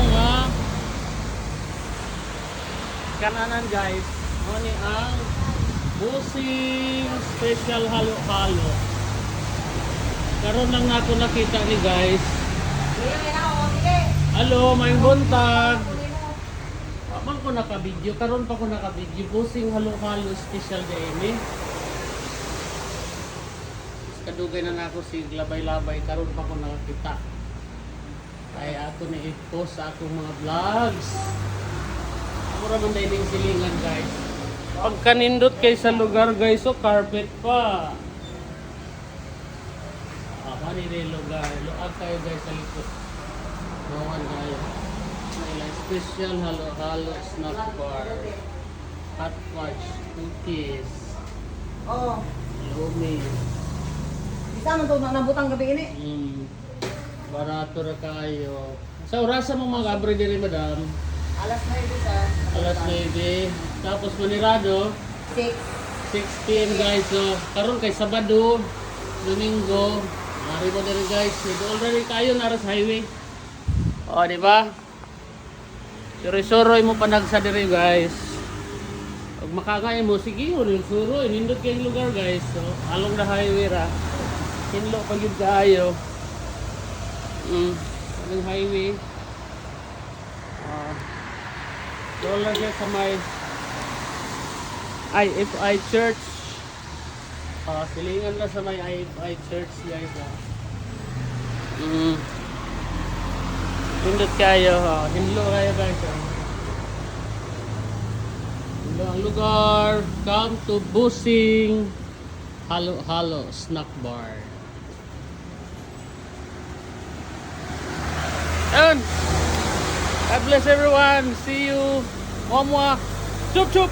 nga kananan guys. Ano ang Busing Special Halo-Halo. Karon lang ako nakita ni guys. Hello, may buntag. Abang ko naka-video, karon pa ko naka-video. Busing Halo-Halo Special DM. Kadugay na nako si labay-labay, karon pa ko nakakita. Ay ato ni i-post sa akong mga vlogs. Mura man dahil silingan guys. Pagkanindot kay sa lugar guys, so carpet pa. Mani rin lugar. Luag kayo guys sa likod. Nawan kayo. May special halo-halo snack bar. Hot fudge, cookies. Oo. Lumi. Isa man to nabutang gabi ini. Barato ra kayo. Sa orasa mo mga abre diri madam? Alas 9 sa. Alas 9. Tapos manirado 6. 6 PM guys. So karon kay Sabado, Domingo, mari mo diri guys. Ito already kayo na sa highway. O, di ba? Suri-suroy mo panagsa diri guys. Pag makakain mo, sige yun, suroy. Nindot kayong lugar guys. So, along the highway ra. Hinlo pag yun kayo. Along highway. Doon lang siya sa may IFI Church. Silingan na sa may IFI Church guys. Hindot kayo. Hinlo kayo guys. Hinlo ang lugar. Come to Busing Halo-Halo Snack Bar. Ayun. God bless everyone. See you. Mwah mwah. Chup chup.